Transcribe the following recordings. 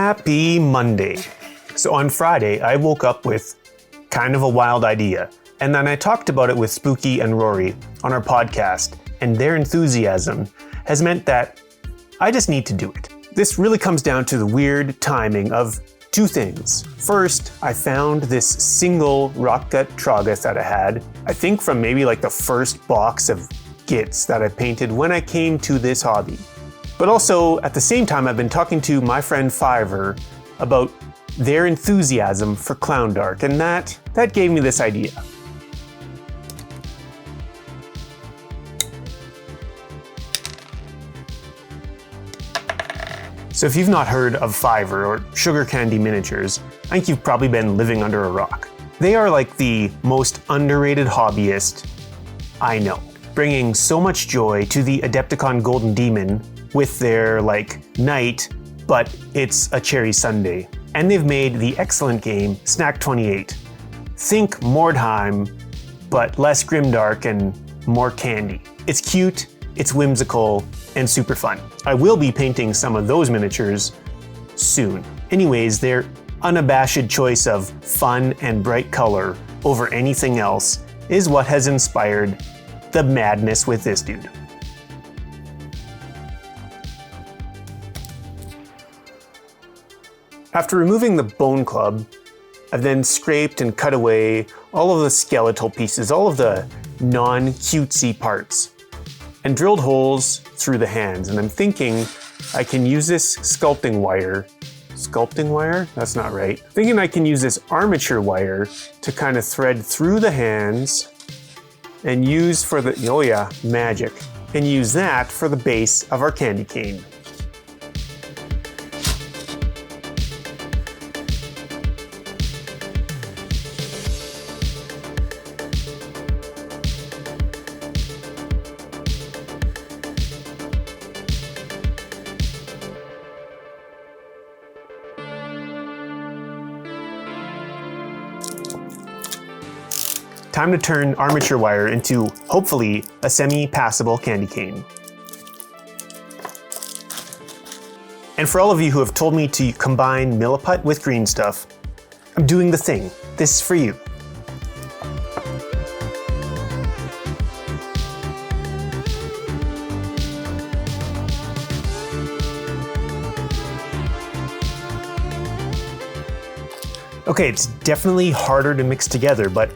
Happy Monday. So on Friday, I woke up with kind of a wild idea, and then I talked about it with Spooky and Rory on our podcast, and their enthusiasm has meant that I just need to do it. This really comes down to the weird timing of two things. First, I found this single rockcut Tragus that I had, I think from maybe like the first box of Gits that I painted when I came to this hobby. But also, at the same time, I've been talking to my friend Fiverr about their enthusiasm for Clown Dark, and that gave me this idea. So if you've not heard of Fiverr or Sugar Candy Miniatures, I think you've probably been living under a rock. They are like the most underrated hobbyist I know, bringing so much joy to the Adepticon Golden Demon with their night, but it's a cherry sundae. And they've made the excellent game Snack 28. Think Mordheim, but less grimdark and more candy. It's cute, it's whimsical, and super fun. I will be painting some of those miniatures soon. Anyways, their unabashed choice of fun and bright color over anything else is what has inspired the madness with this dude. After removing the bone club, I've then scraped and cut away all of the skeletal pieces, all of the non-cutesy parts, and drilled holes through the hands. And I'm thinking I can use this sculpting wire. Sculpting wire? That's not right. Thinking I can use this armature wire to kind of thread through the hands and use for the, oh yeah, magic, and use that for the base of our candy cane. Time to turn armature wire into, hopefully, a semi-passable candy cane. And for all of you who have told me to combine Milliput with green stuff, I'm doing the thing. This is for you. Okay, it's definitely harder to mix together, but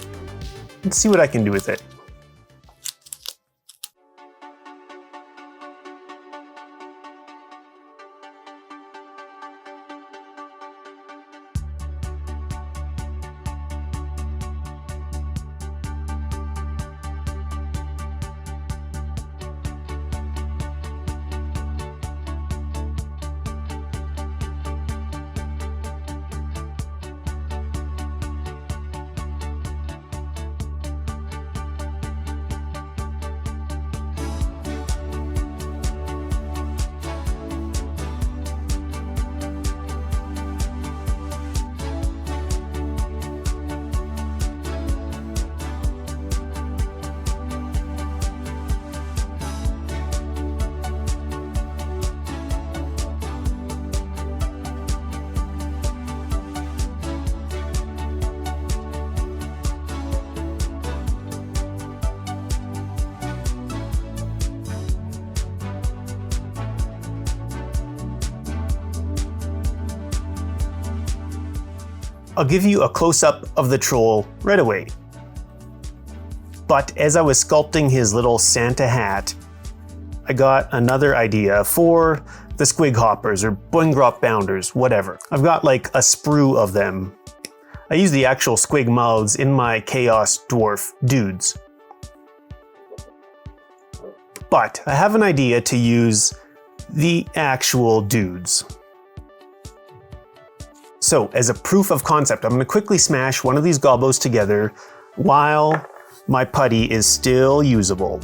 let's see what I can do with it. I'll give you a close-up of the troll right away. But as I was sculpting his little Santa hat, I got another idea for the squig hoppers or boingrop bounders, whatever. I've got like a sprue of them. I use the actual squig mouths in my Chaos Dwarf dudes. But I have an idea to use the actual dudes. So, as a proof of concept, I'm going to quickly smash one of these gobos together while my putty is still usable.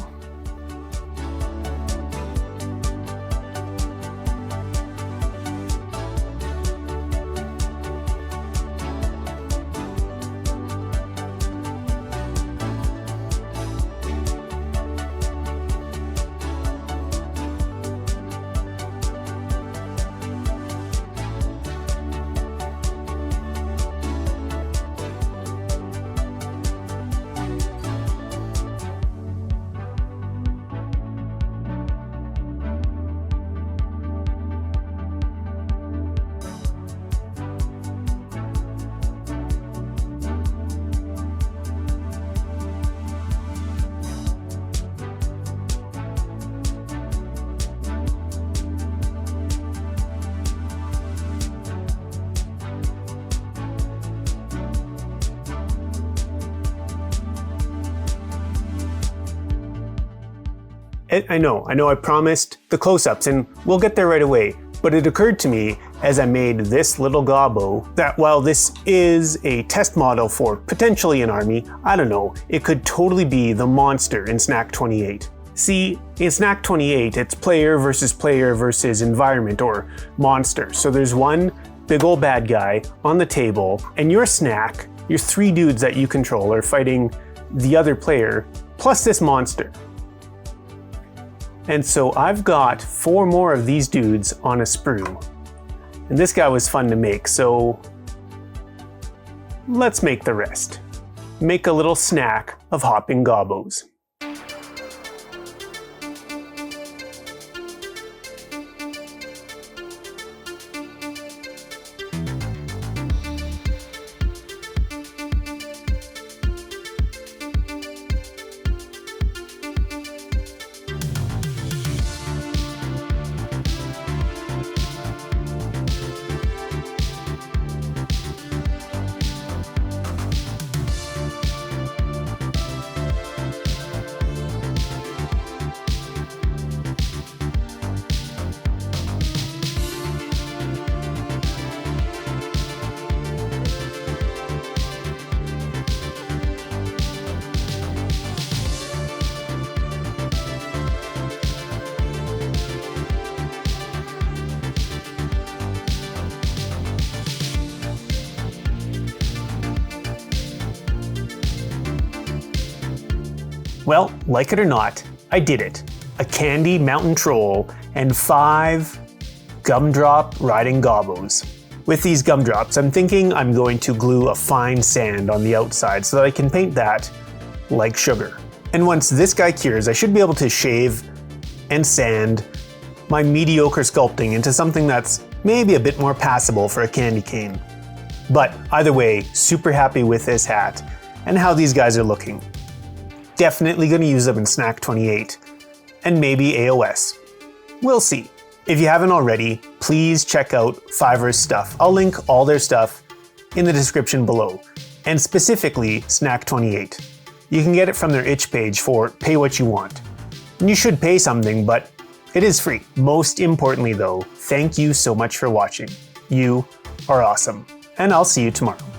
I know I promised the close-ups and we'll get there right away, but it occurred to me as I made this little gobbo that while this is a test model for potentially an army, I don't know, it could totally be the monster in Snack 28. See, in Snack 28, it's player versus environment or monster. So there's one big old bad guy on the table, and your snack, your 3 dudes that you control, are fighting the other player, plus this monster. And so I've got 4 more of these dudes on a sprue. And this guy was fun to make, so let's make the rest. Make a little snack of hopping gobbos. Well, like it or not, I did it. A candy mountain troll and 5 gumdrop riding gobbos. With these gumdrops, I'm thinking I'm going to glue a fine sand on the outside so that I can paint that like sugar. And once this guy cures, I should be able to shave and sand my mediocre sculpting into something that's maybe a bit more passable for a candy cane. But either way, super happy with this hat and how these guys are looking. Definitely going to use them in Snack 28, and maybe AOS. We'll see. If you haven't already, please check out Fiverr's stuff. I'll link all their stuff in the description below, and specifically Snack 28. You can get it from their itch page for pay what you want. And you should pay something, but it is free. Most importantly though, thank you so much for watching. You are awesome, and I'll see you tomorrow.